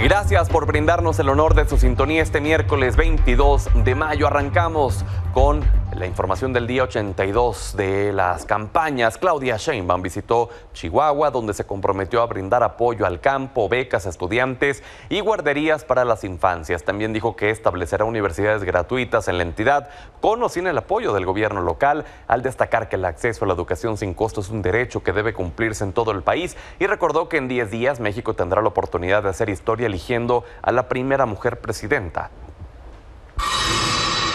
Gracias por brindarnos el honor de su sintonía este miércoles 22 de mayo. Arrancamos con la información del día 82 de las campañas. Claudia Sheinbaum visitó Chihuahua, donde se comprometió a brindar apoyo al campo, becas a estudiantes y guarderías para las infancias. También dijo que establecerá universidades gratuitas en la entidad, con o sin el apoyo del gobierno local, al destacar que el acceso a la educación sin costo es un derecho que debe cumplirse en todo el país, y recordó que en 10 días México tendrá la oportunidad de hacer historia eligiendo a la primera mujer presidenta.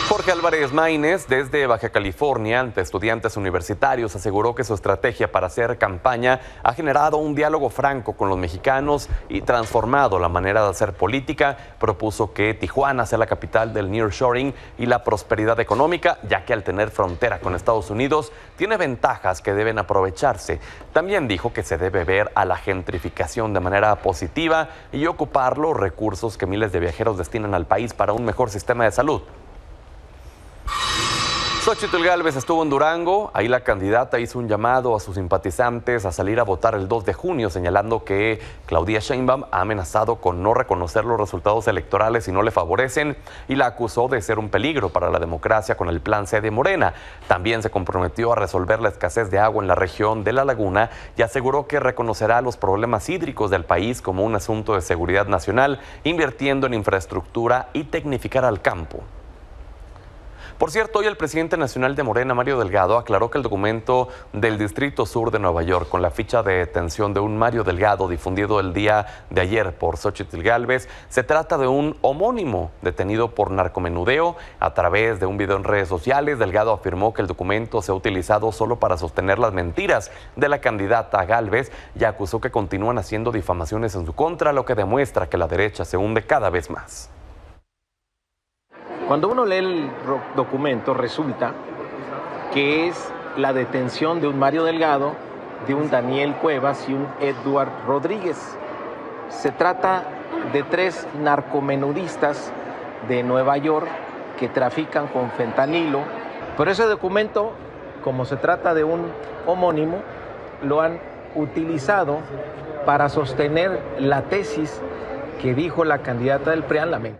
Jorge Álvarez Maínez, desde Baja California, ante estudiantes universitarios, aseguró que su estrategia para hacer campaña ha generado un diálogo franco con los mexicanos y transformado la manera de hacer política. Propuso que Tijuana sea la capital del nearshoring y la prosperidad económica, ya que al tener frontera con Estados Unidos tiene ventajas que deben aprovecharse. También dijo que se debe ver a la gentrificación de manera positiva y ocupar los recursos que miles de viajeros destinan al país para un mejor sistema de salud. Xochitl Gálvez estuvo en Durango. Ahí la candidata hizo un llamado a sus simpatizantes a salir a votar el 2 de junio, señalando que Claudia Sheinbaum ha amenazado con no reconocer los resultados electorales si no le favorecen, y la acusó de ser un peligro para la democracia con el Plan C de Morena. También se comprometió a resolver la escasez de agua en la región de La Laguna y aseguró que reconocerá los problemas hídricos del país como un asunto de seguridad nacional, invirtiendo en infraestructura y tecnificar al campo. Por cierto, hoy el presidente nacional de Morena, Mario Delgado, aclaró que el documento del Distrito Sur de Nueva York con la ficha de detención de un Mario Delgado difundido el día de ayer por Xochitl Gálvez se trata de un homónimo detenido por narcomenudeo. A través de un video en redes sociales, Delgado afirmó que el documento se ha utilizado solo para sostener las mentiras de la candidata Gálvez y acusó que continúan haciendo difamaciones en su contra, lo que demuestra que la derecha se hunde cada vez más. Cuando uno lee el documento, resulta que es la detención de un Mario Delgado, de un Daniel Cuevas y un Edward Rodríguez. Se trata de 3 narcomenudistas de Nueva York que trafican con fentanilo. Pero ese documento, como se trata de un homónimo, lo han utilizado para sostener la tesis que dijo la candidata del PRIAN.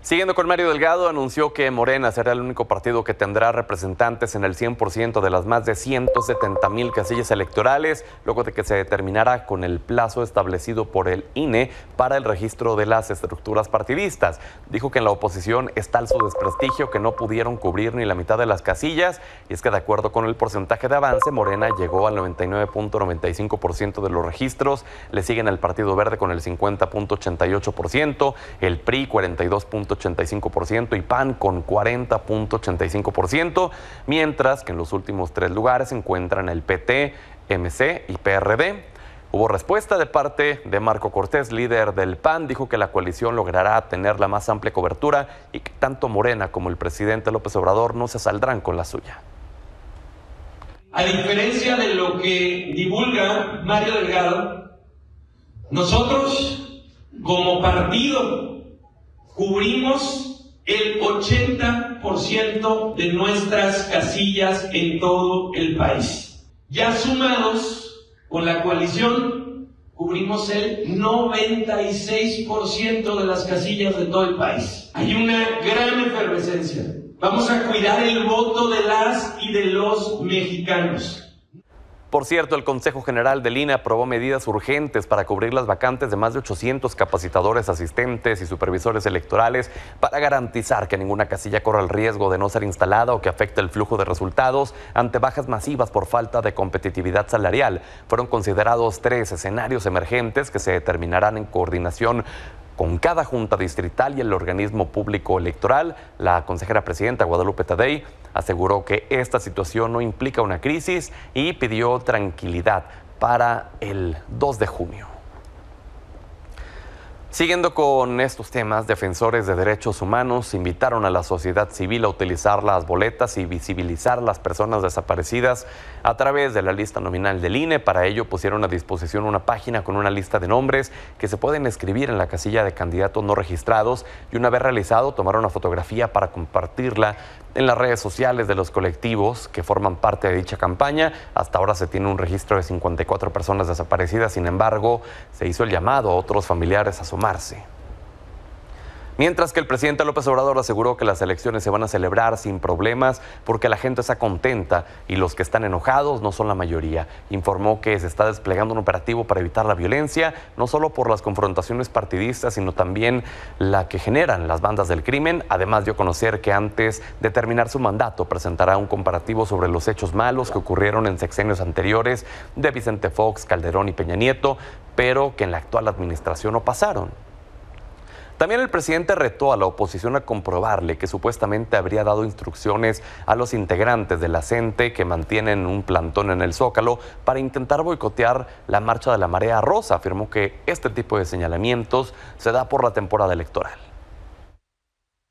Siguiendo con Mario Delgado, anunció que Morena será el único partido que tendrá representantes en el 100% de las más de 170,000 casillas electorales, luego de que se determinara con el plazo establecido por el INE para el registro de las estructuras partidistas. Dijo que en la oposición es tal su desprestigio que no pudieron cubrir ni la mitad de las casillas, y es que de acuerdo con el porcentaje de avance, Morena llegó al 99.95% de los registros, le siguen el Partido Verde con el 50.88%, el PRI 42.85% y PAN con 40.85%, mientras que en los últimos 3 lugares se encuentran el PT, MC y PRD. Hubo respuesta de parte de Marco Cortés, líder del PAN. Dijo que la coalición logrará tener la más amplia cobertura y que tanto Morena como el presidente López Obrador no se saldrán con la suya. A diferencia de lo que divulga Mario Delgado, nosotros como partido cubrimos el 80% de nuestras casillas en todo el país. Ya sumados con la coalición, cubrimos el 96% de las casillas de todo el país. Hay una gran efervescencia. Vamos a cuidar el voto de las y de los mexicanos. Por cierto, el Consejo General del INE aprobó medidas urgentes para cubrir las vacantes de más de 800 capacitadores, asistentes y supervisores electorales para garantizar que ninguna casilla corra el riesgo de no ser instalada o que afecte el flujo de resultados ante bajas masivas por falta de competitividad salarial. Fueron considerados 3 escenarios emergentes que se determinarán en coordinación con cada junta distrital y el organismo público electoral. La consejera presidenta Guadalupe Tadei aseguró que esta situación no implica una crisis y pidió tranquilidad para el 2 de junio. Siguiendo con estos temas, defensores de derechos humanos invitaron a la sociedad civil a utilizar las boletas y visibilizar a las personas desaparecidas a través de la lista nominal del INE. Para ello pusieron a disposición una página con una lista de nombres que se pueden escribir en la casilla de candidatos no registrados, y una vez realizado tomar una fotografía para compartirla En las redes sociales de los colectivos que forman parte de dicha campaña, hasta ahora se tiene un registro de 54 personas desaparecidas. Sin embargo, se hizo el llamado a otros familiares a sumarse. Mientras que el presidente López Obrador aseguró que las elecciones se van a celebrar sin problemas porque la gente está contenta y los que están enojados no son la mayoría. Informó que se está desplegando un operativo para evitar la violencia, no solo por las confrontaciones partidistas, sino también la que generan las bandas del crimen. Además dio a conocer que antes de terminar su mandato presentará un comparativo sobre los hechos malos que ocurrieron en sexenios anteriores de Vicente Fox, Calderón y Peña Nieto, pero que en la actual administración no pasaron. También el presidente retó a la oposición a comprobarle que supuestamente habría dado instrucciones a los integrantes de la CENTE que mantienen un plantón en el Zócalo para intentar boicotear la marcha de la Marea Rosa. Afirmó que este tipo de señalamientos se da por la temporada electoral.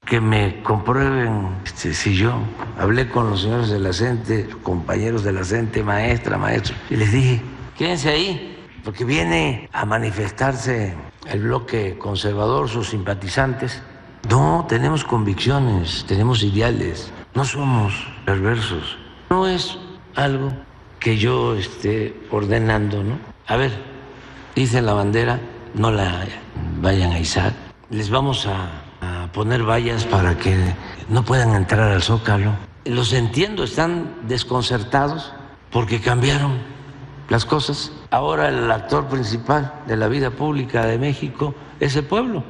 Que me comprueben si yo hablé con los señores de la CENTE, compañeros de la CENTE, maestros, y les dije, quédense ahí, porque viene a manifestarse el bloque conservador, sus simpatizantes. No, tenemos convicciones, tenemos ideales, no somos perversos. No es algo que yo esté ordenando, ¿no? A ver, dice la bandera, no la vayan a izar. Les vamos a poner vallas para que no puedan entrar al Zócalo. Los entiendo, están desconcertados porque cambiaron las cosas. Ahora el actor principal de la vida pública de México es el pueblo.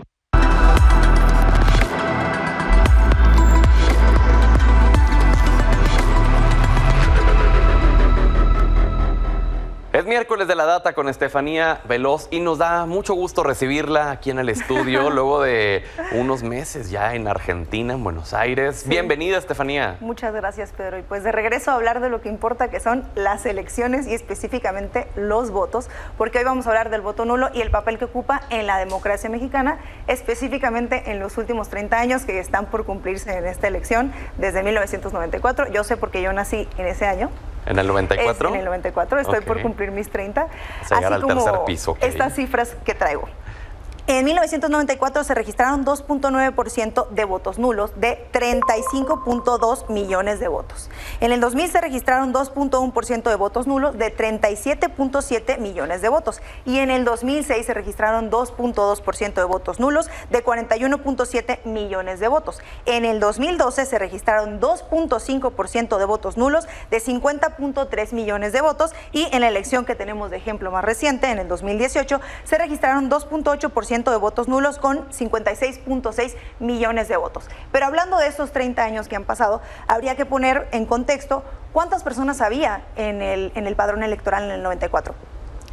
Es miércoles de la data con Estefanía Veloz y nos da mucho gusto recibirla aquí en el estudio luego de unos meses ya en Argentina, en Buenos Aires. Sí. Bienvenida, Estefanía. Muchas gracias, Pedro. Y pues de regreso a hablar de lo que importa, que son las elecciones y específicamente los votos, porque hoy vamos a hablar del voto nulo y el papel que ocupa en la democracia mexicana, específicamente en los últimos 30 años que están por cumplirse en esta elección desde 1994. Yo sé porque yo nací en ese año. ¿En el 94? En el 94, estoy por cumplir mis 30. Llegar al tercer piso. Okay. Estas cifras que traigo. En 1994 se registraron 2.9% de votos nulos de 35.2 millones de votos. En el 2000 se registraron 2.1% de votos nulos de 37.7 millones de votos. Y en el 2006 se registraron 2.2% de votos nulos de 41.7 millones de votos. En el 2012 se registraron 2.5% de votos nulos de 50.3 millones de votos. Y en la elección que tenemos de ejemplo más reciente, en el 2018, se registraron 2.8% de votos nulos con 56.6 millones de votos. Pero hablando de estos 30 años que han pasado, habría que poner en contexto cuántas personas había en el padrón electoral en el 94.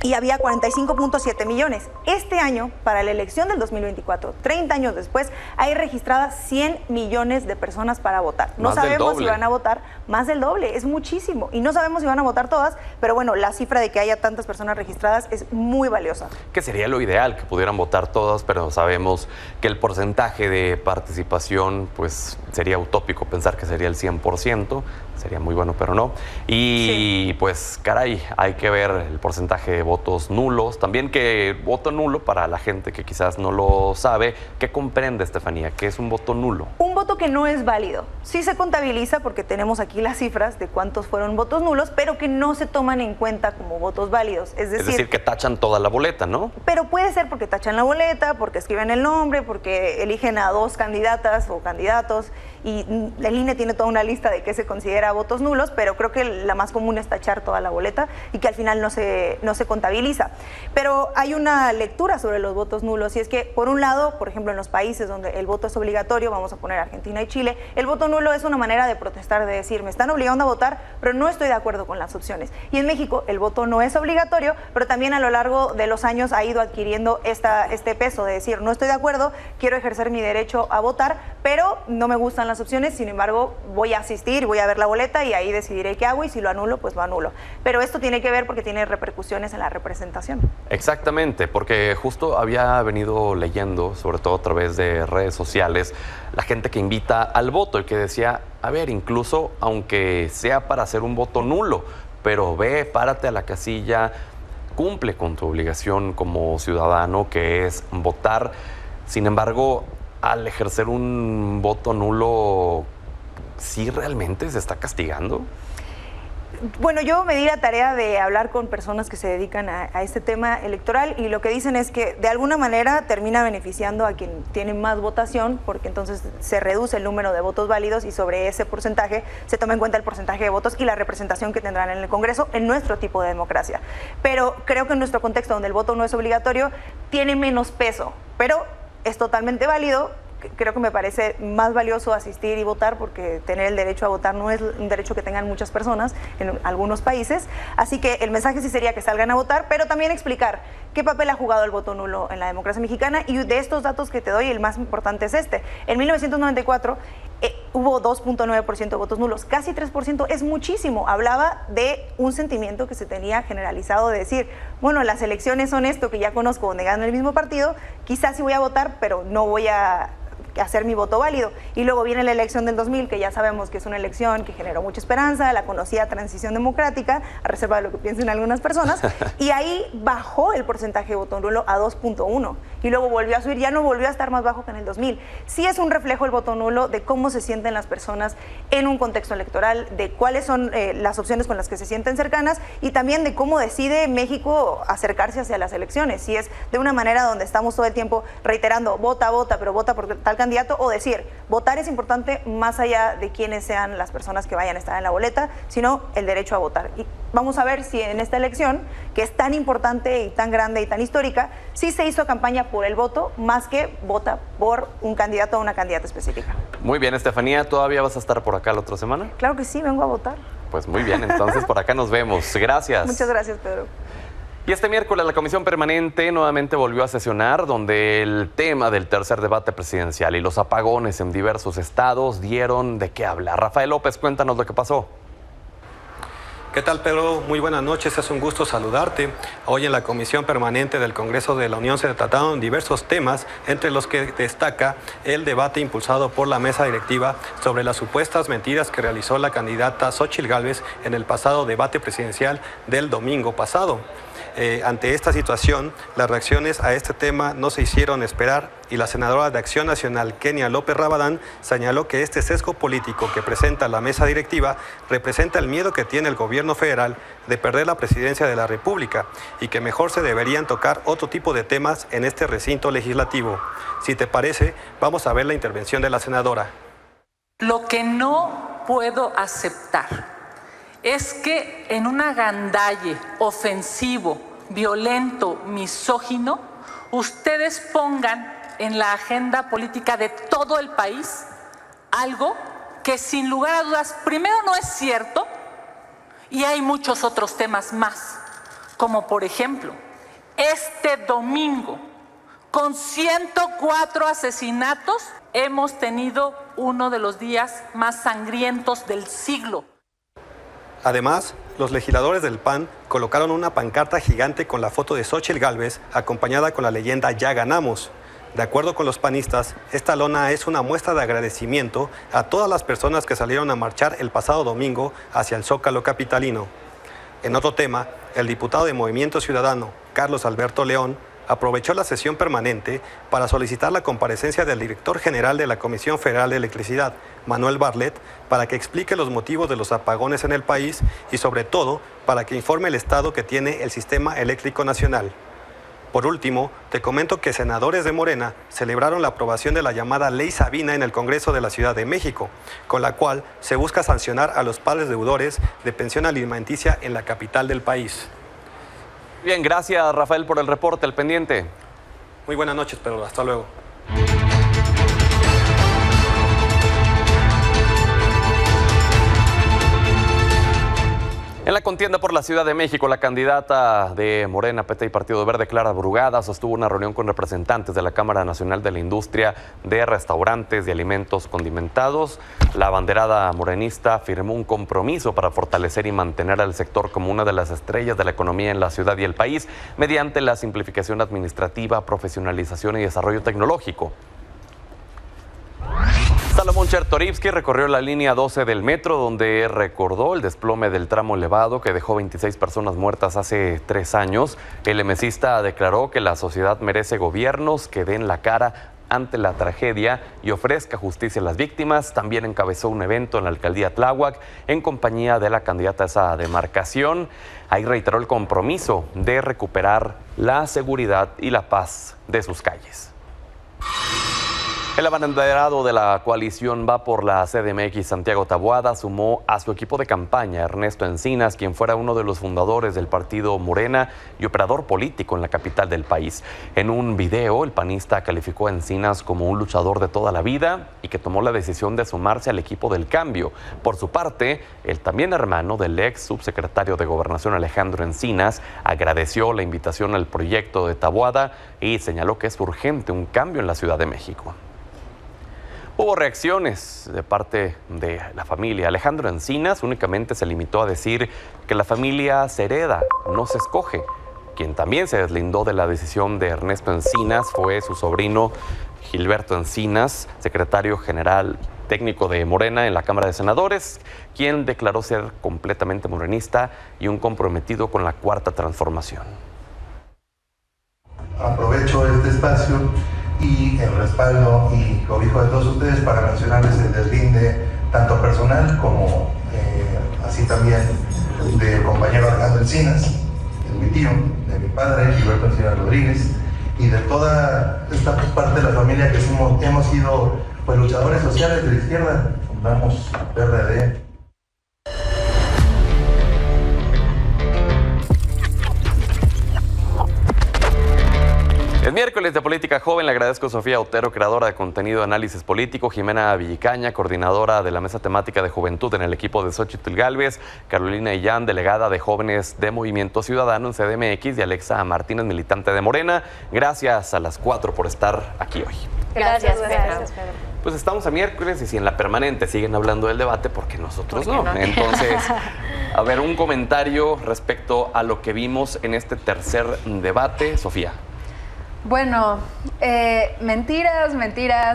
Y había 45.7 millones. Este año, para la elección del 2024, 30 años después, hay registradas 100 millones de personas para votar. No sabemos si van a votar más del doble, es muchísimo. Y no sabemos si van a votar todas, pero bueno, la cifra de que haya tantas personas registradas es muy valiosa. Que sería lo ideal, que pudieran votar todas, pero sabemos que el porcentaje de participación, pues, sería utópico pensar que sería el 100%. Sería muy bueno, pero no. Y sí, pues, caray, hay que ver el porcentaje de votos nulos. También que voto nulo, para la gente que quizás no lo sabe, ¿qué comprende, Estefanía? ¿Qué es un voto nulo? Un voto que no es válido. Sí se contabiliza porque tenemos aquí las cifras de cuántos fueron votos nulos, pero que no se toman en cuenta como votos válidos. Es decir, que tachan toda la boleta, ¿no? Pero puede ser porque tachan la boleta, porque escriben el nombre, porque eligen a 2 candidatas o candidatos. Y el INE tiene toda una lista de qué se considera votos nulos, pero creo que la más común es tachar toda la boleta y que al final no se contabiliza. Pero hay una lectura sobre los votos nulos y es que, por un lado, por ejemplo, en los países donde el voto es obligatorio, vamos a poner Argentina y Chile, el voto nulo es una manera de protestar, de decir, me están obligando a votar, pero no estoy de acuerdo con las opciones. Y en México el voto no es obligatorio, pero también a lo largo de los años ha ido adquiriendo este peso de decir, no estoy de acuerdo, quiero ejercer mi derecho a votar, pero no me gustan las opciones, sin embargo, voy a asistir, voy a ver la boleta y ahí decidiré qué hago y si lo anulo, pues lo anulo. Pero esto tiene que ver porque tiene repercusiones en la representación. Exactamente, porque justo había venido leyendo, sobre todo a través de redes sociales, la gente que invita al voto y que decía, a ver, incluso aunque sea para hacer un voto nulo, pero ve, párate a la casilla, cumple con tu obligación como ciudadano, que es votar. Sin embargo, al ejercer un voto nulo, ¿sí realmente se está castigando? Bueno, yo me di la tarea de hablar con personas que se dedican a este tema electoral y lo que dicen es que de alguna manera termina beneficiando a quien tiene más votación, porque entonces se reduce el número de votos válidos y sobre ese porcentaje se toma en cuenta el porcentaje de votos y la representación que tendrán en el Congreso en nuestro tipo de democracia. Pero creo que en nuestro contexto, donde el voto no es obligatorio, tiene menos peso, pero es totalmente válido. Creo que me parece más valioso asistir y votar, porque tener el derecho a votar no es un derecho que tengan muchas personas en algunos países. Así que el mensaje sí sería que salgan a votar, pero también explicar qué papel ha jugado el voto nulo en la democracia mexicana. Y de estos datos que te doy, el más importante es este. En 1994 hubo 2.9% de votos nulos, casi 3%, es muchísimo. Hablaba de un sentimiento que se tenía generalizado de decir, bueno, las elecciones son esto que ya conozco, donde gana el mismo partido, quizás sí voy a votar, pero no voy a hacer mi voto válido. Y luego viene la elección del 2000, que ya sabemos que es una elección que generó mucha esperanza, la conocida transición democrática, a reserva de lo que piensen algunas personas, y ahí bajó el porcentaje de voto nulo a 2.1, y luego volvió a subir, ya no volvió a estar más bajo que en el 2000. Sí es un reflejo el voto nulo de cómo se sienten las personas en un contexto electoral, de cuáles son las opciones con las que se sienten cercanas, y también de cómo decide México acercarse hacia las elecciones. Si es de una manera donde estamos todo el tiempo reiterando, vota, pero vota por tal candidato, o decir, votar es importante más allá de quiénes sean las personas que vayan a estar en la boleta, sino el derecho a votar. Y vamos a ver si en esta elección, que es tan importante y tan grande y tan histórica, sí se hizo campaña por el voto más que vota por un candidato o una candidata específica. Muy bien, Estefanía, ¿todavía vas a estar por acá la otra semana? Claro que sí, vengo a votar. Pues muy bien, entonces por acá nos vemos. Gracias. Muchas gracias, Pedro. Y este miércoles la Comisión Permanente nuevamente volvió a sesionar, donde el tema del tercer debate presidencial y los apagones en diversos estados dieron de qué hablar. Rafael López, cuéntanos lo que pasó. ¿Qué tal, Pedro? Muy buenas noches, es un gusto saludarte. Hoy en la Comisión Permanente del Congreso de la Unión se trataron diversos temas, entre los que destaca el debate impulsado por la mesa directiva sobre las supuestas mentiras que realizó la candidata Xóchitl Gálvez en el pasado debate presidencial del domingo pasado. Ante esta situación, las reacciones a este tema no se hicieron esperar y la senadora de Acción Nacional, Kenia López Rabadán, señaló que este sesgo político que presenta la mesa directiva representa el miedo que tiene el gobierno federal de perder la presidencia de la República y que mejor se deberían tocar otro tipo de temas en este recinto legislativo. Si te parece, vamos a ver la intervención de la senadora. Lo que no puedo aceptar es que en un agandalle ofensivo, violento, misógino, ustedes pongan en la agenda política de todo el país algo que sin lugar a dudas, primero no es cierto, y hay muchos otros temas más, como por ejemplo, este domingo, con 104 asesinatos, hemos tenido uno de los días más sangrientos del siglo. Además, los legisladores del PAN colocaron una pancarta gigante con la foto de Xóchitl Gálvez, acompañada con la leyenda "Ya ganamos". De acuerdo con los panistas, esta lona es una muestra de agradecimiento a todas las personas que salieron a marchar el pasado domingo hacia el Zócalo capitalino. En otro tema, el diputado de Movimiento Ciudadano, Carlos Alberto León, aprovechó la sesión permanente para solicitar la comparecencia del director general de la Comisión Federal de Electricidad, Manuel Bartlett, para que explique los motivos de los apagones en el país y, sobre todo, para que informe el estado que tiene el sistema eléctrico nacional. Por último, te comento que senadores de Morena celebraron la aprobación de la llamada Ley Sabina en el Congreso de la Ciudad de México, con la cual se busca sancionar a los padres deudores de pensión alimenticia en la capital del país. Bien, gracias Rafael por el reporte, el pendiente. Muy buenas noches, Pedro. Hasta luego. En la contienda por la Ciudad de México, la candidata de Morena, PT y Partido Verde, Clara Brugada, sostuvo una reunión con representantes de la Cámara Nacional de la Industria de Restaurantes y Alimentos Condimentados. La abanderada morenista firmó un compromiso para fortalecer y mantener al sector como una de las estrellas de la economía en la ciudad y el país mediante la simplificación administrativa, profesionalización y desarrollo tecnológico. Salomón Chertorivsky recorrió la línea 12 del metro, donde recordó el desplome del tramo elevado que dejó 26 personas muertas hace 3 años. El emesista declaró que la sociedad merece gobiernos que den la cara ante la tragedia y ofrezca justicia a las víctimas. También encabezó un evento en la alcaldía Tláhuac en compañía de la candidata a esa demarcación. Ahí reiteró el compromiso de recuperar la seguridad y la paz de sus calles. El abanderado de la coalición Va por la CDMX, Santiago Taboada, sumó a su equipo de campaña Ernesto Encinas, quien fuera uno de los fundadores del partido Morena y operador político en la capital del país. En un video, el panista calificó a Encinas como un luchador de toda la vida y que tomó la decisión de sumarse al equipo del cambio. Por su parte, el también hermano del ex subsecretario de Gobernación, Alejandro Encinas, agradeció la invitación al proyecto de Taboada y señaló que es urgente un cambio en la Ciudad de México. Hubo reacciones de parte de la familia. Alejandro Encinas únicamente se limitó a decir que la familia se hereda, no se escoge. Quien también se deslindó de la decisión de Ernesto Encinas fue su sobrino Gilberto Encinas, secretario general técnico de Morena en la Cámara de Senadores, quien declaró ser completamente morenista y un comprometido con la Cuarta Transformación. Aprovecho este espacio y el respaldo y cobijo de todos ustedes para mencionarles el deslinde tanto personal como así también del compañero Alejandro Encinas, de mi tío, de mi padre, Gilberto Encinas Rodríguez, y de toda esta parte de la familia que hemos sido pues, luchadores sociales de la izquierda, fundamos PRD. Es miércoles de Política Joven. Le agradezco a Sofía Otero, creadora de contenido de análisis político, Jimena Villicaña, coordinadora de la Mesa Temática de Juventud en el equipo de Xóchitl Gálvez, Carolina Illán, delegada de Jóvenes de Movimiento Ciudadano en CDMX, y Alexa Martínez, militante de Morena. Gracias a las 4 por estar aquí hoy. Gracias, Pedro. Pues estamos a miércoles y si en la permanente siguen hablando del debate, porque nosotros no. Entonces, a ver, un comentario respecto a lo que vimos en este tercer debate. Sofía. Bueno, mentiras,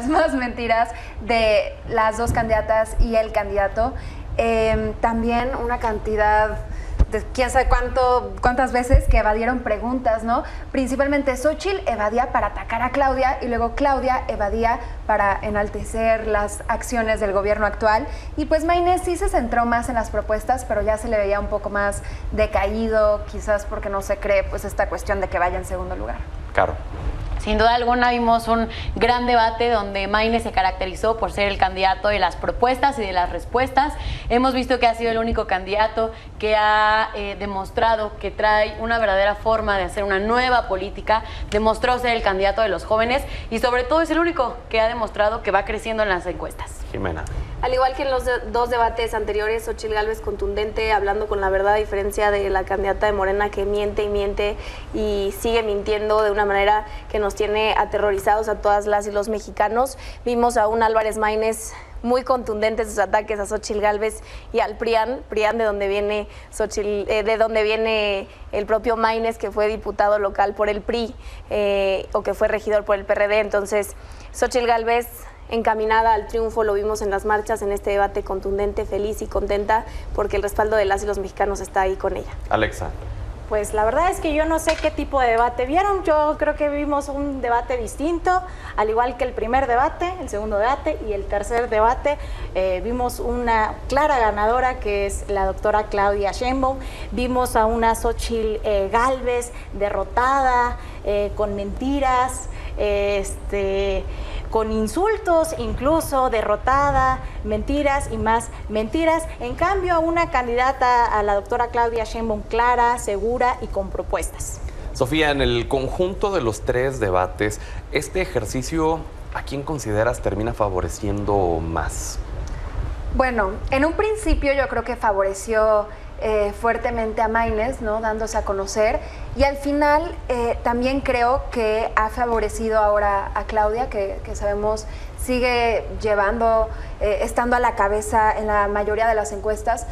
más mentiras de las dos candidatas y el candidato. También una cantidad de quién sabe cuántas veces que evadieron preguntas, ¿no? Principalmente Xóchitl evadía para atacar a Claudia y luego Claudia evadía para enaltecer las acciones del gobierno actual. Y pues Maynes sí se centró más en las propuestas, pero ya se le veía un poco más decaído, quizás porque no se cree pues esta cuestión de que vaya en segundo lugar. Caro. Sin duda alguna vimos un gran debate donde Maynes se caracterizó por ser el candidato de las propuestas y de las respuestas. Hemos visto que ha sido el único candidato que ha demostrado que trae una verdadera forma de hacer una nueva política, demostró ser el candidato de los jóvenes y sobre todo es el único que ha demostrado que va creciendo en las encuestas. Jimena. Al igual que en los dos debates anteriores, Xóchitl Gálvez contundente, hablando con la verdad, a diferencia de la candidata de Morena que miente y sigue mintiendo de una manera que nos tiene aterrorizados a todas las y los mexicanos. Vimos a un Álvarez Maynes muy contundentes sus ataques a Xóchitl Gálvez y al PRIAN de donde viene de donde viene el propio Maynes, que fue diputado local por el PRI o que fue regidor por el PRD. Entonces, Xóchitl Gálvez encaminada al triunfo, lo vimos en las marchas, en este debate contundente, feliz y contenta, porque el respaldo de las y los mexicanos está ahí con ella. Alexa. Pues la verdad es que yo no sé qué tipo de debate vieron. Yo creo que vimos un debate distinto, al igual que el primer debate, el segundo debate y el tercer debate. Vimos una clara ganadora que es la doctora Claudia Sheinbaum. Vimos a una Xóchitl Gálvez derrotada, con mentiras, con insultos incluso, derrotada, mentiras y más mentiras. En cambio, a una candidata, a la doctora Claudia Sheinbaum, clara, segura y con propuestas. Sofía, en el conjunto de los tres debates, ¿este ejercicio a quién consideras termina favoreciendo más? Bueno, en un principio yo creo que favoreció fuertemente a Maynes, ¿no? Dándose a conocer, y al final también creo que ha favorecido ahora a Claudia, que sabemos sigue estando a la cabeza en la mayoría de las encuestas.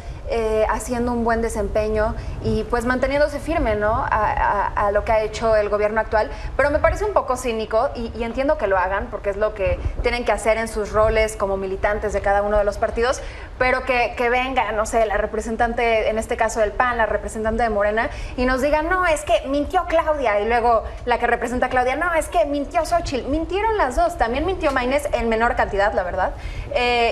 haciendo un buen desempeño y pues manteniéndose firme, ¿no? A lo que ha hecho el gobierno actual. Pero me parece un poco cínico y entiendo que lo hagan porque es lo que tienen que hacer en sus roles como militantes de cada uno de los partidos, pero que venga, no sé, la representante, en este caso del PAN, la representante de Morena, y nos diga, no, es que mintió Claudia, y luego la que representa a Claudia, no, es que mintió Xóchitl. Mintieron las dos, también mintió Maynes en menor cantidad, la verdad.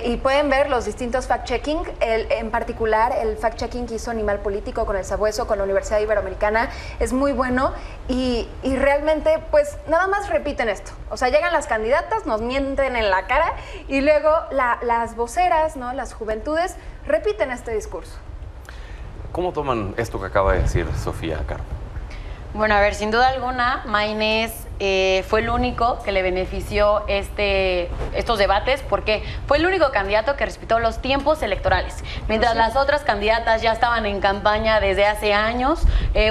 Y pueden ver los distintos fact-checking, en particular el fact-checking que hizo Animal Político con el Sabueso, con la Universidad Iberoamericana, es muy bueno y realmente pues nada más repiten esto. O sea, llegan las candidatas, nos mienten en la cara y luego las voceras, ¿no? Las juventudes repiten este discurso. ¿Cómo toman esto que acaba de decir Sofía, Caro? Bueno, a ver, sin duda alguna, Maynes fue el único que le benefició estos debates porque fue el único candidato que respetó los tiempos electorales. Mientras las otras candidatas ya estaban en campaña desde hace años,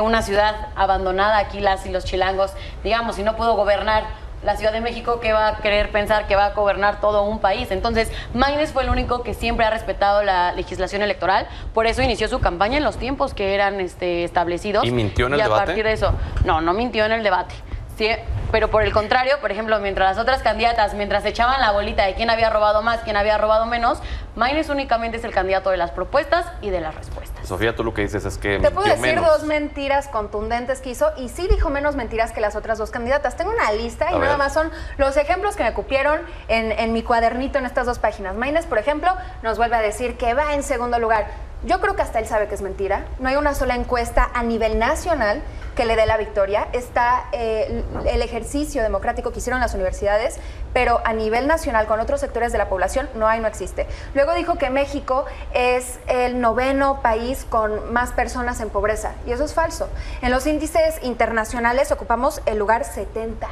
una ciudad abandonada, aquí las y los chilangos, digamos, si no puedo gobernar la Ciudad de México, que va a querer pensar que va a gobernar todo un país. Entonces, Maynes fue el único que siempre ha respetado la legislación electoral, por eso inició su campaña en los tiempos que eran establecidos. ¿Y mintió en el debate? Y a partir de eso, no mintió en el debate. Sí, pero por el contrario, por ejemplo, mientras las otras candidatas, mientras echaban la bolita de quién había robado más, quién había robado menos, Maynes únicamente es el candidato de las propuestas y de las respuestas. Sofía, tú lo que dices es que te puedo decir menos. Dos mentiras contundentes que hizo y sí dijo menos mentiras que las otras dos candidatas. Tengo una lista y nada más son los ejemplos que me cupieron en mi cuadernito en estas dos páginas. Maynes, por ejemplo, nos vuelve a decir que va en segundo lugar. Yo creo que hasta él sabe que es mentira. No hay una sola encuesta a nivel nacional que le dé la victoria. Está el ejercicio democrático que hicieron las universidades, pero a nivel nacional con otros sectores de la población no existe. Luego dijo que México es el 9º país con más personas en pobreza, y eso es falso. En los índices internacionales ocupamos el lugar 70.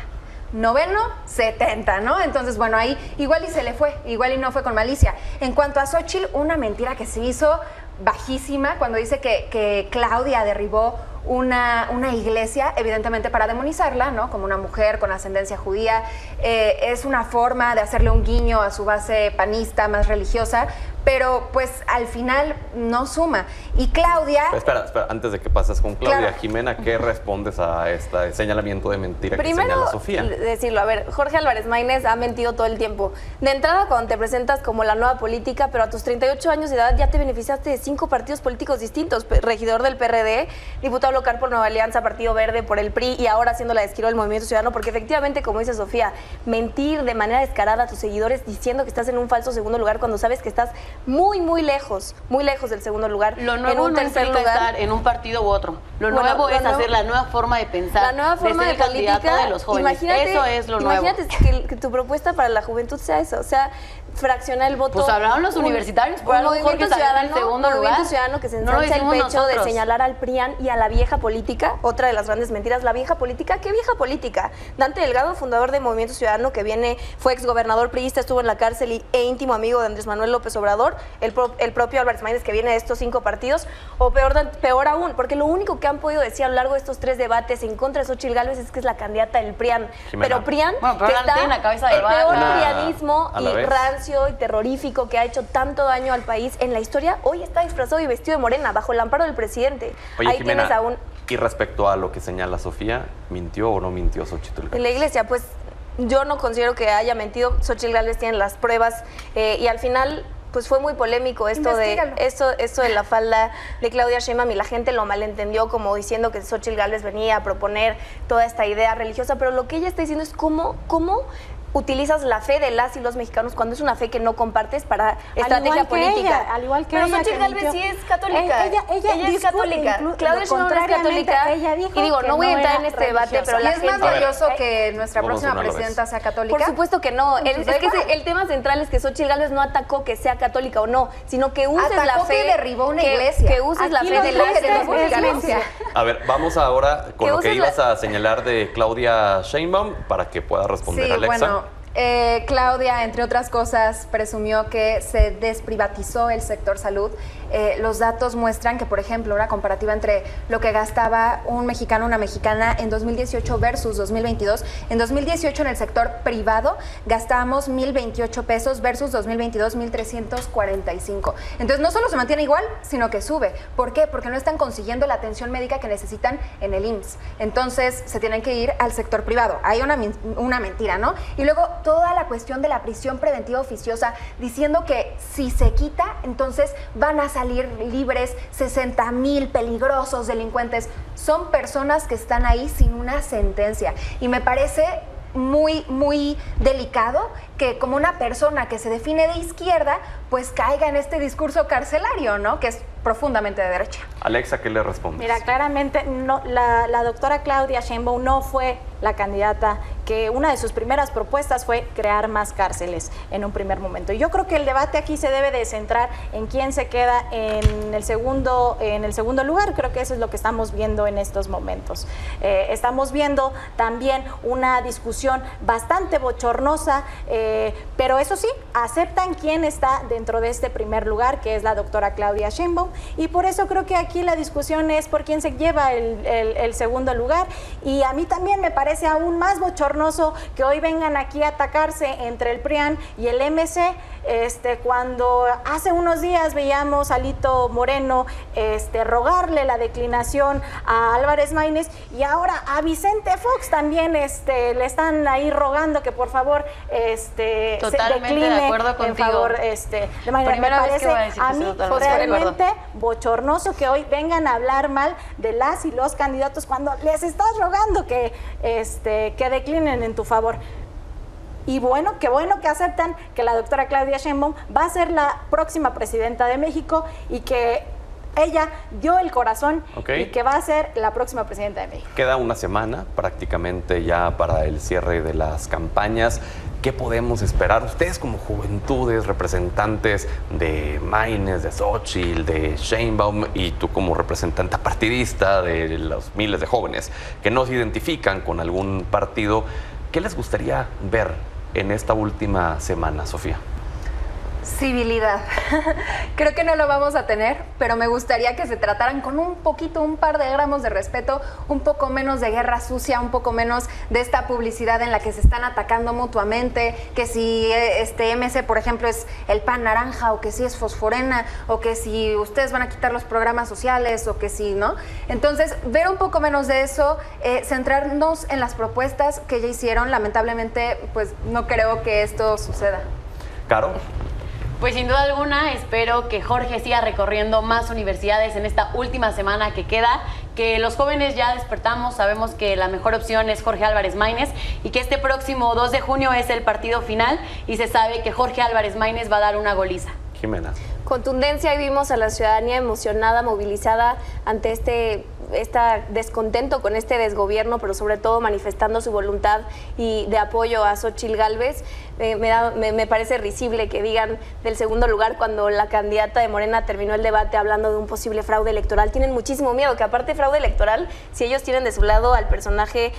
9º, 70, ¿no? Entonces, bueno, ahí igual y se le fue, igual y no fue con malicia. En cuanto a Xóchitl, una mentira que se hizo bajísima cuando dice que Claudia derribó una iglesia, evidentemente para demonizarla, ¿no? Como una mujer con ascendencia judía. Es una forma de hacerle un guiño a su base panista más religiosa, pero pues al final no suma. Y Claudia... Espera, antes de que pases con Claudia, claro. Jimena, ¿qué respondes a este señalamiento de mentira que señala Sofía? Primero, decirlo, a ver, Jorge Álvarez Maynes ha mentido todo el tiempo. De entrada, cuando te presentas como la nueva política, pero a tus 38 años de edad ya te beneficiaste de 5 partidos políticos distintos, regidor del PRD, diputado local por Nueva Alianza, Partido Verde, por el PRI y ahora haciendo la de Esquirol del Movimiento Ciudadano, porque efectivamente, como dice Sofía, mentir de manera descarada a tus seguidores diciendo que estás en un falso segundo lugar cuando sabes que estás muy lejos del segundo lugar. Lo nuevo no implica estar en un partido u otro. Lo nuevo es hacer la nueva forma de pensar. La nueva forma de política de los jóvenes. Eso es lo nuevo. Imagínate que tu propuesta para la juventud sea eso, o sea, fraccionar el voto. Pues hablaron los universitarios por algo mejor que salió en el segundo lugar. Movimiento Ciudadano que se ensancha el pecho de señalar al PRIAN y a la vieja política, otra de las grandes mentiras, la vieja política. ¿Qué vieja política? Dante Delgado, fundador de Movimiento Ciudadano, que fue exgobernador priista, estuvo en la cárcel e íntimo amigo de Andrés Manuel López Obrador, el propio Álvarez Maynes, que viene de estos 5 partidos, o peor aún, porque lo único que han podido decir a lo largo de estos 3 debates en contra de Xóchitl Gálvez es que es la candidata del PRIAN. Jimena. Pero PRIAN, pero que está en la cabeza del el peor barco. prianismo y rancio y terrorífico que ha hecho tanto daño al país en la historia, hoy está disfrazado y vestido de morena bajo el amparo del presidente. Oye, ahí Jimena, tienes aún... y respecto a lo que señala Sofía, ¿mintió o no mintió Xóchitl Gálvez? En la iglesia, pues yo no considero que haya mentido. Xóchitl Gálvez tiene las pruebas y al final pues fue muy polémico esto de la falda de Claudia Sheinbaum y la gente lo malentendió como diciendo que Xóchitl Gálvez venía a proponer toda esta idea religiosa, pero lo que ella está diciendo es cómo utilizas la fe de las y los mexicanos cuando es una fe que no compartes para estrategia política. Al igual que pero ella. Xóchitl Gálvez sí es católica. Ella es católica. Claudia Sheinbaum no es católica. Y digo, no voy a entrar en este debate, pero ¿Y es más valioso que nuestra próxima presidenta sea católica? Por supuesto que no. Es que el tema central es que Xóchitl Gálvez no atacó que sea católica o no, sino que uses la fe. Que derribó una iglesia. Que uses la fe de las mexicanos. A ver, vamos ahora con lo que ibas a señalar de Claudia Sheinbaum para que pueda responder Alexa. Bueno, Claudia, entre otras cosas, presumió que se desprivatizó el sector salud. Los datos muestran que, por ejemplo, una comparativa entre lo que gastaba un mexicano o una mexicana en 2018 versus 2022. En 2018 en el sector privado gastábamos 1,028 pesos versus 2022 1,345. Entonces no solo se mantiene igual, sino que sube. ¿Por qué? Porque no están consiguiendo la atención médica que necesitan en el IMSS. Entonces se tienen que ir al sector privado. Hay una mentira, ¿no? Y luego toda la cuestión de la prisión preventiva oficiosa, diciendo que si se quita, entonces van a salir libres 60,000 peligrosos delincuentes. Son personas que están ahí sin una sentencia. Y me parece muy, muy delicado que como una persona que se define de izquierda, pues caiga en este discurso carcelario, ¿no? Que es profundamente de derecha. Alexa, ¿qué le respondes? Mira, claramente no, la doctora Claudia Sheinbaum no fue la candidata que una de sus primeras propuestas fue crear más cárceles en un primer momento. Y yo creo que el debate aquí se debe de centrar en quién se queda en el segundo lugar. Creo que eso es lo que estamos viendo en estos momentos. Estamos viendo también una discusión bastante bochornosa, pero eso sí, aceptan quién está dentro de este primer lugar, que es la doctora Claudia Sheinbaum, y por eso creo que aquí la discusión es por quién se lleva el segundo lugar. Y a mí también me parece aún más bochornoso que hoy vengan aquí a atacarse entre el PRIAN y el MC, cuando hace unos días veíamos a Alito Moreno rogarle la declinación a Álvarez Maínez, y ahora a Vicente Fox también le están ahí rogando que por favor se decline de acuerdo contigo. en favor de Maínez. Me parece a mí realmente bochornoso que hoy vengan a hablar mal de las y los candidatos cuando les estás rogando que declinen en tu favor. Y bueno que aceptan que la doctora Claudia Sheinbaum va a ser la próxima presidenta de México y que ella dio el corazón y que va a ser la próxima presidenta de México. Queda una semana prácticamente ya para el cierre de las campañas. ¿Qué podemos esperar? Ustedes como juventudes, representantes de Maínez, de Xóchitl, de Sheinbaum, y tú como representante partidista de los miles de jóvenes que no se identifican con algún partido, ¿qué les gustaría ver en esta última semana, Sofía? Civilidad. Creo que no lo vamos a tener, pero me gustaría que se trataran con un par de gramos de respeto, un poco menos de guerra sucia, un poco menos de esta publicidad en la que se están atacando mutuamente, que si MC, por ejemplo, es el PAN naranja, o que si es fosforena, o que si ustedes van a quitar los programas sociales, o que si, ¿no? Entonces, ver un poco menos de eso, centrarnos en las propuestas que ya hicieron. Lamentablemente, pues no creo que esto suceda. ¿Caro? Pues sin duda alguna espero que Jorge siga recorriendo más universidades en esta última semana que queda, que los jóvenes ya despertamos, sabemos que la mejor opción es Jorge Álvarez Maínez y que este próximo 2 de junio es el partido final y se sabe que Jorge Álvarez Maínez va a dar una goliza. Jimena. Contundencia, y vimos a la ciudadanía emocionada, movilizada ante este descontento con este desgobierno, pero sobre todo manifestando su voluntad y de apoyo a Xóchitl Gálvez. Me parece risible que digan del segundo lugar cuando la candidata de Morena terminó el debate hablando de un posible fraude electoral. Tienen muchísimo miedo, que aparte fraude electoral, si ellos tienen de su lado al personaje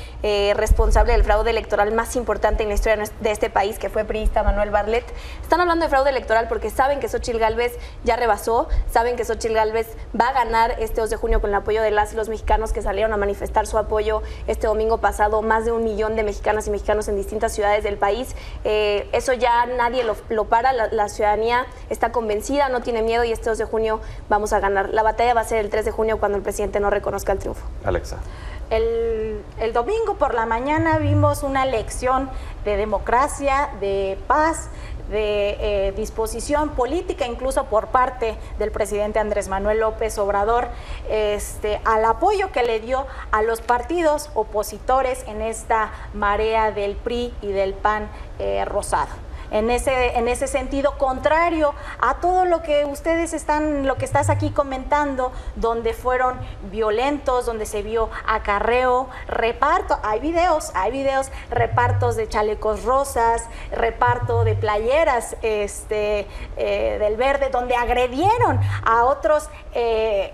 responsable del fraude electoral más importante en la historia de este país, que fue priista Manuel Bartlett, están hablando de fraude electoral porque saben que Xóchitl Gálvez ya rebasó, saben que Xóchitl Gálvez va a ganar este 2 de junio con el apoyo de las y los mexicanos que salieron a manifestar su apoyo este domingo pasado, más de 1 millón de mexicanas y mexicanos en distintas ciudades del país. Eso ya nadie lo para, la ciudadanía está convencida, no tiene miedo, y este 2 de junio vamos a ganar. La batalla va a ser el 3 de junio cuando el presidente no reconozca el triunfo. Alexa. El domingo por la mañana vimos una lección de democracia, de paz, de disposición política, incluso por parte del presidente Andrés Manuel López Obrador, al apoyo que le dio a los partidos opositores en esta marea del PRI y del PAN rosado. en ese sentido, contrario a todo lo que lo que estás aquí comentando, donde fueron violentos, donde se vio acarreo, reparto, hay videos, repartos de chalecos rosas, reparto de playeras del verde, donde agredieron a otros.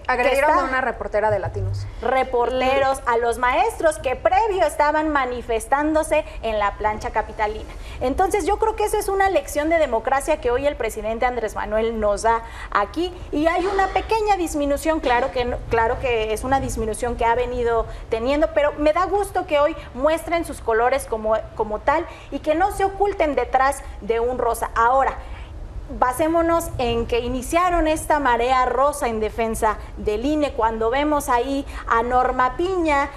Agredieron a una reportera de Latinos. Reporteros, a los maestros que previo estaban manifestándose en la plancha capitalina. Entonces yo creo que eso es una lección de democracia que hoy el presidente Andrés Manuel nos da aquí, y hay una pequeña disminución, claro que es una disminución que ha venido teniendo, pero me da gusto que hoy muestren sus colores como tal y que no se oculten detrás de un rosa. Ahora, basémonos en que iniciaron esta marea rosa en defensa del INE, cuando vemos ahí a Norma Piña,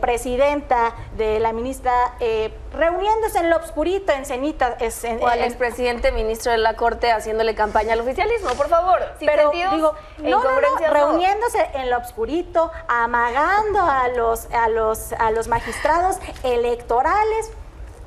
presidenta de la ministra, reuniéndose en lo oscurito, en cenita. O al expresidente ministro de la Corte haciéndole campaña al oficialismo, por favor. Sin pero sentidos, digo, incongruencias, reuniéndose en lo oscurito, amagando a los magistrados electorales.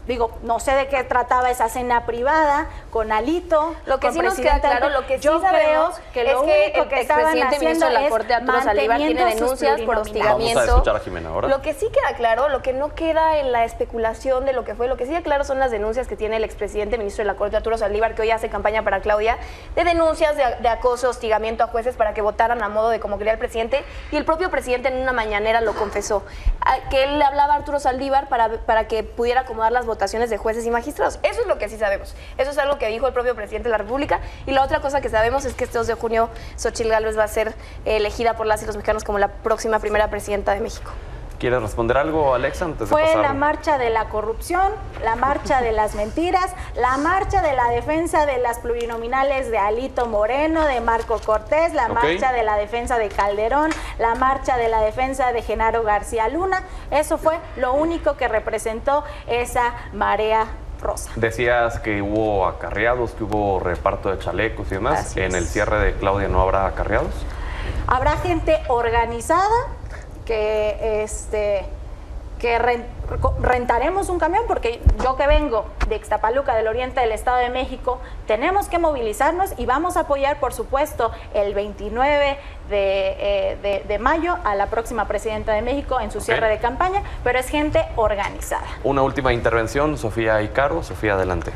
Digo, no sé de qué trataba esa cena privada con Alito. Lo que sí nos queda claro, lo que sí sabemos que lo único que estaban expresidente ministro de la Corte, Arturo Saldívar, tiene denuncias por hostigamiento. Vamos a escuchar a Jimena ahora. Lo que sí queda claro, lo que no queda en la especulación de lo que fue, lo que sí queda claro son las denuncias que tiene el expresidente ministro de la Corte, Arturo Saldívar, que hoy hace campaña para Claudia, de denuncias de acoso, hostigamiento a jueces para que votaran a modo de como quería el presidente, y el propio presidente en una mañanera lo confesó, que él le hablaba a Arturo Saldívar para que pudiera acomodar las votaciones de jueces y magistrados. Eso es lo que sí sabemos. Eso es algo que dijo el propio presidente de la República. Y la otra cosa que sabemos es que este 2 de junio Xóchitl Gálvez va a ser elegida por las y los mexicanos como la próxima primera presidenta de México. ¿Quieres responder algo, Alexa, antes de Fue pasar? la marcha de la corrupción, la marcha de las mentiras, la marcha de la defensa de las plurinominales de Alito Moreno, de Marco Cortés, la marcha de la defensa de Calderón, la marcha de la defensa de Genaro García Luna. Eso fue lo único que representó esa marea rosa. Decías que hubo acarreados, que hubo reparto de chalecos y demás. Así ¿En es. el cierre de Claudia no habrá acarreados? Habrá gente organizada que rentaremos un camión, porque yo que vengo de Ixtapaluca, del oriente del Estado de México, tenemos que movilizarnos y vamos a apoyar, por supuesto, el 29 de mayo a la próxima presidenta de México en su cierre de campaña, pero es gente organizada. Una última intervención, Sofía y Caro. Sofía, adelante.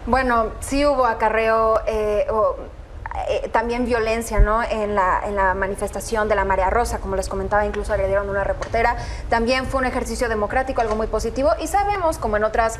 Bueno, sí hubo acarreo, también violencia, ¿no? En la manifestación de la Marea Rosa, como les comentaba, incluso agredieron a una reportera. También fue un ejercicio democrático, algo muy positivo, y sabemos, como en otras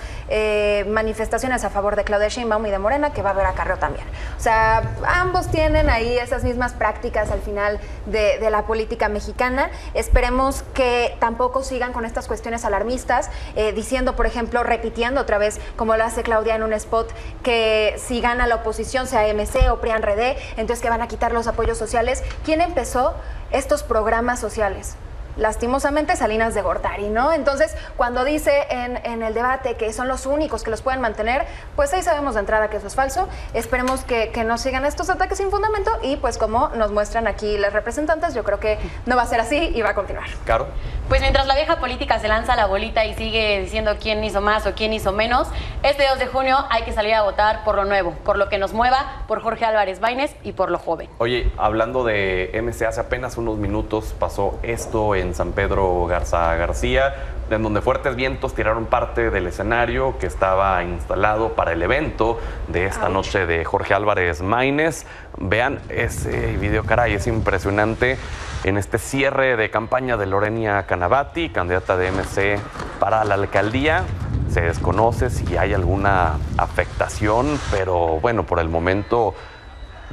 manifestaciones a favor de Claudia Sheinbaum y de Morena, que va a haber acarreo también. O sea, ambos tienen ahí esas mismas prácticas al final de la política mexicana. Esperemos que tampoco sigan con estas cuestiones alarmistas, diciendo, por ejemplo, repitiendo otra vez, como lo hace Claudia en un spot, que si gana la oposición, sea MC o PRI-PAN-RD, entonces que van a quitar los apoyos sociales. ¿Quién empezó estos programas sociales? Lastimosamente Salinas de Gortari, ¿no? Entonces, cuando dice en el debate que son los únicos que los pueden mantener, pues ahí sabemos de entrada que eso es falso. Esperemos que no sigan estos ataques sin fundamento y pues como nos muestran aquí las representantes, yo creo que no va a ser así y va a continuar. Caro. Pues mientras la vieja política se lanza la bolita y sigue diciendo quién hizo más o quién hizo menos, este 2 de junio hay que salir a votar por lo nuevo, por lo que nos mueva, por Jorge Álvarez Maínez y por lo joven. Oye, hablando de MC, hace apenas unos minutos pasó esto en San Pedro Garza García, en donde fuertes vientos tiraron parte del escenario que estaba instalado para el evento de esta noche de Jorge Álvarez Maínez. Vean ese video, caray, es impresionante. En este cierre de campaña de Lorena Canavati, candidata de MC para la alcaldía, se desconoce si hay alguna afectación, pero bueno, por el momento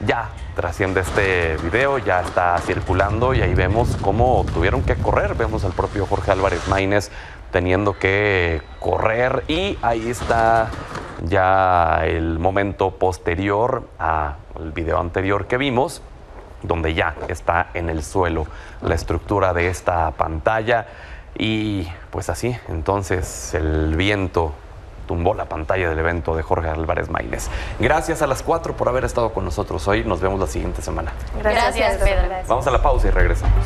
ya trasciende este video, ya está circulando y ahí vemos cómo tuvieron que correr. Vemos al propio Jorge Álvarez Maínez teniendo que correr y ahí está ya el momento posterior al video anterior que vimos, donde ya está en el suelo la estructura de esta pantalla y pues así, entonces el viento tumbó la pantalla del evento de Jorge Álvarez Maínez. Gracias a las 4 por haber estado con nosotros hoy. Nos vemos la siguiente semana. Gracias, Pedro. Vamos a la pausa y regresamos.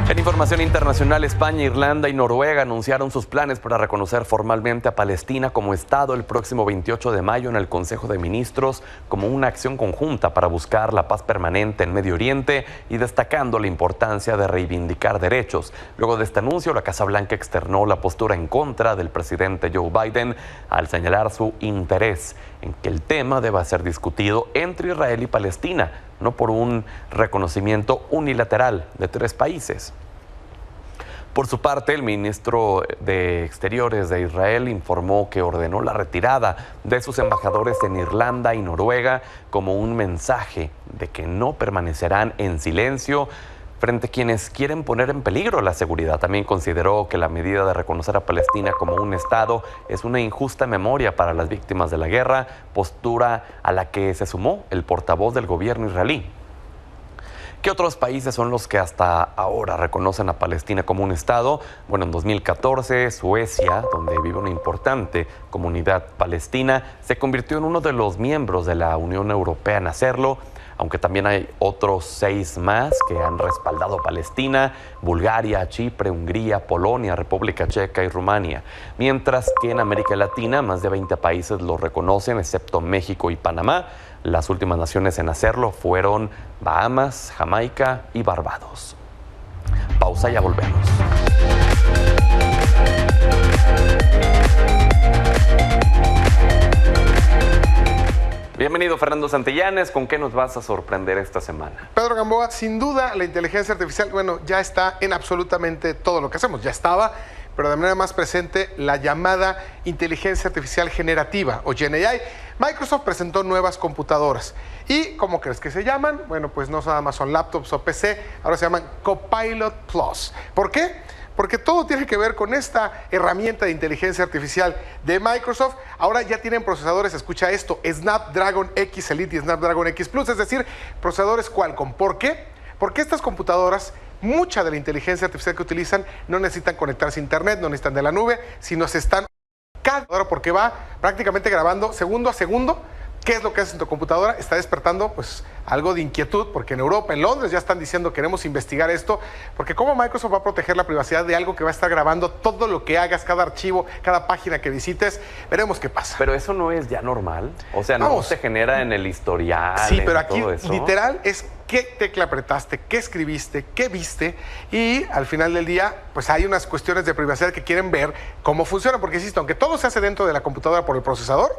En información internacional, España, Irlanda y Noruega anunciaron sus planes para reconocer formalmente a Palestina como Estado el próximo 28 de mayo en el Consejo de Ministros como una acción conjunta para buscar la paz permanente en Medio Oriente y destacando la importancia de reivindicar derechos. Luego de este anuncio, la Casa Blanca externó la postura en contra del presidente Joe Biden al señalar su interés en que el tema deba ser discutido entre Israel y Palestina, no por un reconocimiento unilateral de tres países. Por su parte, el ministro de Exteriores de Israel informó que ordenó la retirada de sus embajadores en Irlanda y Noruega como un mensaje de que no permanecerán en silencio frente a quienes quieren poner en peligro la seguridad. También consideró que la medida de reconocer a Palestina como un Estado es una injusta memoria para las víctimas de la guerra, postura a la que se sumó el portavoz del gobierno israelí. ¿Qué otros países son los que hasta ahora reconocen a Palestina como un Estado? Bueno, en 2014, Suecia, donde vive una importante comunidad palestina, se convirtió en uno de los miembros de la Unión Europea en hacerlo, aunque también hay otros 6 más que han respaldado a Palestina: Bulgaria, Chipre, Hungría, Polonia, República Checa y Rumania. Mientras que en América Latina, más de 20 países lo reconocen, excepto México y Panamá. Las últimas naciones en hacerlo fueron Bahamas, Jamaica y Barbados. Pausa y ya volvemos. Bienvenido, Fernando Santillanes. ¿Con qué nos vas a sorprender esta semana? Pedro Gamboa, sin duda la inteligencia artificial, bueno, ya está en absolutamente todo lo que hacemos. Ya estaba, pero de manera más presente, la llamada inteligencia artificial generativa o GenAI. Microsoft presentó nuevas computadoras. ¿Y cómo crees que se llaman? Bueno, pues no nada más son laptops o PC, ahora se llaman Copilot Plus. ¿Por qué? Porque todo tiene que ver con esta herramienta de inteligencia artificial de Microsoft. Ahora ya tienen procesadores, escucha esto, Snapdragon X Elite y Snapdragon X Plus, es decir, procesadores Qualcomm. ¿Por qué? Porque estas computadoras, mucha de la inteligencia artificial que utilizan, no necesitan conectarse a internet, no necesitan de la nube, sino se están cada hora, porque va prácticamente grabando segundo a segundo. ¿Qué es lo que hace en tu computadora? Está despertando pues algo de inquietud, porque en Europa, en Londres, ya están diciendo queremos investigar esto, porque cómo Microsoft va a proteger la privacidad de algo que va a estar grabando todo lo que hagas, cada archivo, cada página que visites. Veremos qué pasa. Pero eso no es ya normal. O sea, no se genera en el historial. Sí, pero en aquí todo eso. literal es qué tecla apretaste, qué escribiste, qué viste, y al final del día pues hay unas cuestiones de privacidad que quieren ver cómo funciona, porque insisto, aunque todo se hace dentro de la computadora por el procesador,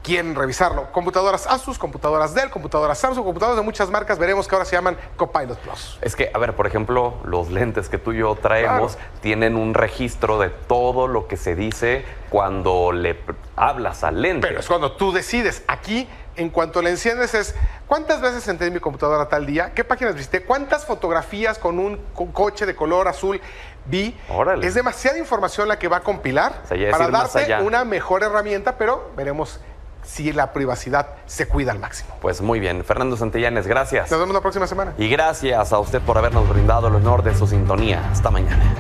quieren revisarlo. Computadoras Asus, computadoras Dell, computadoras Samsung, computadoras de muchas marcas, veremos que ahora se llaman Copilot Plus. Es que, a ver, por ejemplo, los lentes que tú y yo traemos tienen un registro de todo lo que se dice cuando le hablas al lente. Pero es cuando tú decides. Aquí, en cuanto le enciendes, es ¿cuántas veces entré en mi computadora tal día? ¿Qué páginas visité? ¿Cuántas fotografías con un coche de color azul vi? Órale. Es demasiada información la que va a compilar para darte una mejor herramienta, pero veremos si la privacidad se cuida al máximo. Pues muy bien. Fernando Santillanes, gracias. Nos vemos la próxima semana. Y gracias a usted por habernos brindado el honor de su sintonía. Hasta mañana.